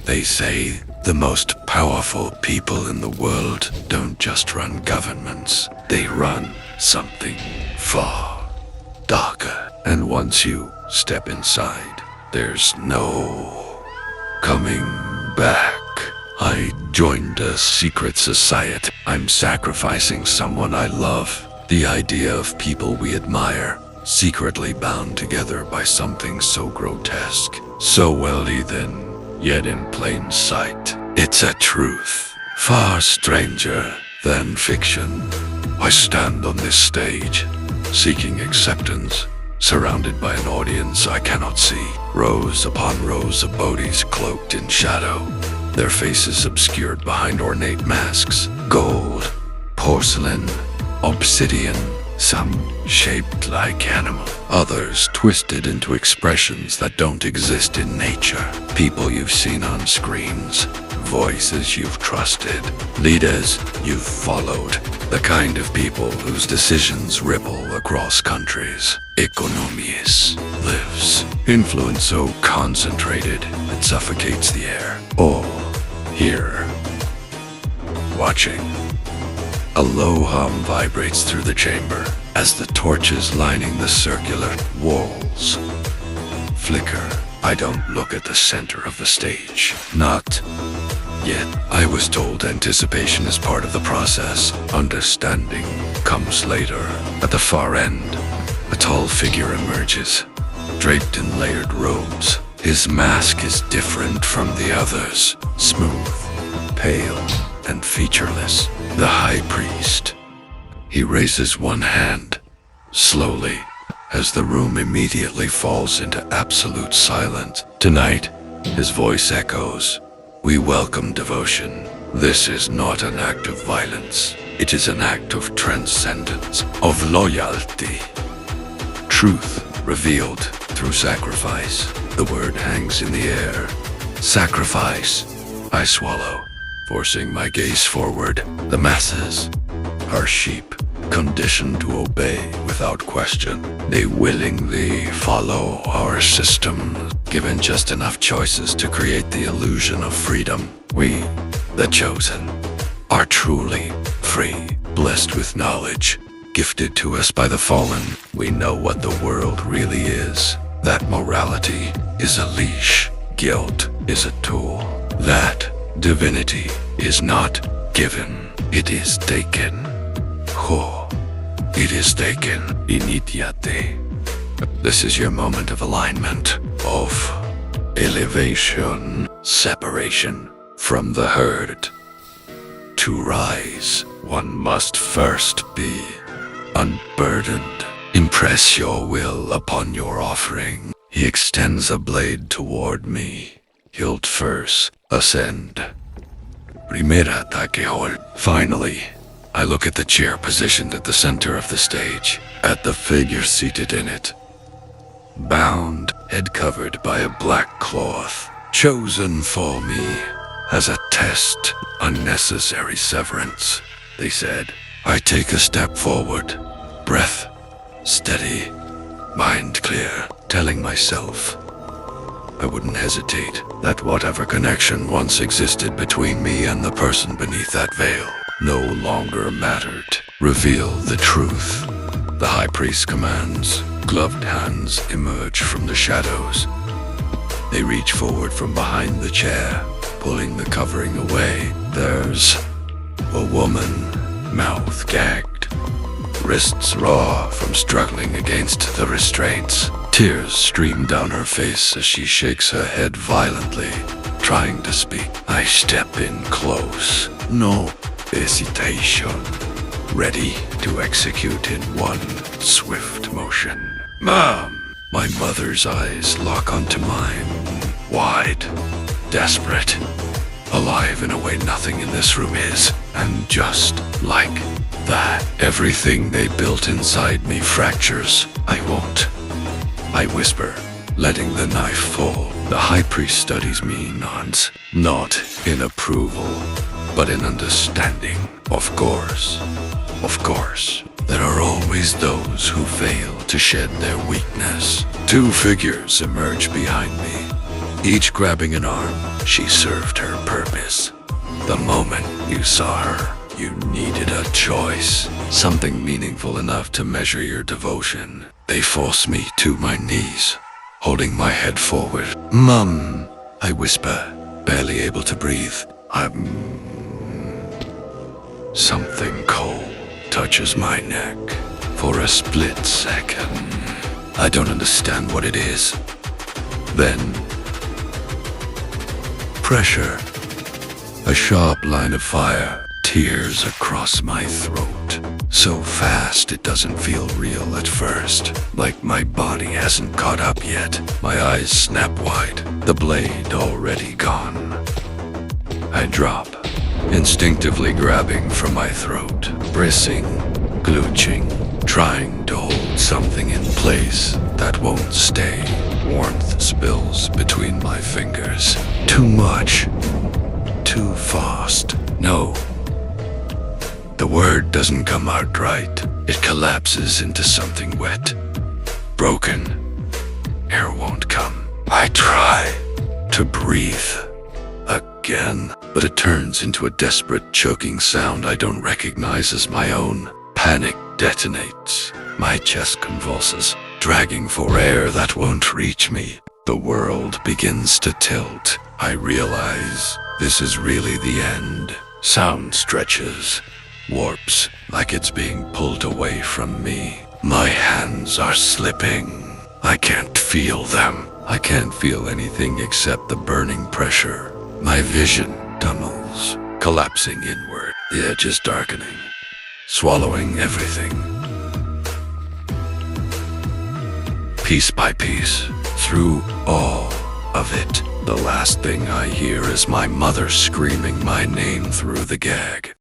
They say the most powerful people in the world don't just run governments, they run something far darker. And once you step inside, there's no coming back. I joined a secret society. I'm sacrificing someone I love. The idea of people we admire, secretly bound together by something so grotesque, so well hidden, yet in plain sight. It's a truth, far stranger than fiction. I stand on this stage, seeking acceptance, surrounded by an audience I cannot see. Rows upon rows of bodhis cloaked in shadow, their faces obscured behind ornate masks. Gold, porcelain, obsidian, some shaped like animal, others twisted into expressions that don't exist in nature. People you've seen on screens, voices you've trusted, leaders you've followed, the kind of people whose decisions ripple across countries. Economies lives, influence so concentrated it suffocates the air. All here, watching. A low hum vibrates through the chamber as the torches lining the circular walls flicker. I don't look at the center of the stage. Not yet. I was told anticipation is part of the process. Understanding comes later. At the far end, a tall figure emerges, draped in layered robes. His mask is different from the others. Smooth, pale, and featureless. The High Priest. He raises one hand, slowly, as the room immediately falls into absolute silence. Tonight, his voice echoes. We welcome devotion. This is not an act of violence. It is an act of transcendence, of loyalty. Truth revealed through sacrifice. The word hangs in the air. Sacrifice. I swallow, forcing my gaze forward. The masses are sheep, conditioned to obey without question. They willingly follow our system, given just enough choices to create the illusion of freedom. We, the chosen, are truly free, blessed with knowledge, gifted to us by the fallen. We know what the world really is. That morality is a leash, guilt is a tool. That divinity is not given, it is taken. Oh, it is taken. Initiate. This is your moment of alignment, of elevation, separation from the herd. To rise, one must first be unburdened. Impress your will upon your offering. He extends a blade toward me. Hilt first, ascend. Primera ataque hold. Finally, I look at the chair positioned at the center of the stage, at the figure seated in it. Bound, head covered by a black cloth, chosen for me as a test, unnecessary severance, they said. I take a step forward, breath steady, mind clear, telling myself I wouldn't hesitate, that whatever connection once existed between me and the person beneath that veil no longer mattered. Reveal the truth. The High Priest commands. Gloved hands emerge from the shadows. They reach forward from behind the chair, pulling the covering away. There's a woman, mouth gagged, wrists raw from struggling against the restraints. Tears stream down her face as she shakes her head violently, trying to speak. I step in close. No hesitation. Ready to execute in one swift motion. Mom! My mother's eyes lock onto mine, wide, desperate, alive in a way nothing in this room is. And just like that, everything they built inside me fractures. I won't. I whisper, letting the knife fall. The High Priest studies me, nods, not in approval, but in understanding. Of course, there are always those who fail to shed their weakness. Two figures emerge behind me, each grabbing an arm. She served her purpose. The moment you saw her, you needed a choice, something meaningful enough to measure your devotion. They forced me to my knees, holding my head forward. "Mum," I whisper, barely able to breathe. Something cold touches my neck. For a split second, I don't understand what it is. Then, pressure. A sharp line of fire, tears across my throat. So fast it doesn't feel real at first, like my body hasn't caught up yet. My eyes snap wide, the blade already gone. I drop, instinctively grabbing from my throat, bracing, glooching, trying to hold something in place that won't stay. Warmth spills between my fingers. Too much. Too fast. No. The word doesn't come out right. It collapses into something wet. Broken. Air won't come. I try to breathe again, but it turns into a desperate choking sound I don't recognize as my own. Panic detonates. My chest convulses, dragging for air that won't reach me. The world begins to tilt. I realize this is really the end. Sound stretches, warps, like it's being pulled away from me. My hands are slipping. I can't feel them. I can't feel anything except the burning pressure. My vision tunnels, collapsing inward. The edge is darkening, swallowing everything. Piece by piece, through all of it, the last thing I hear is my mother screaming my name through the gag.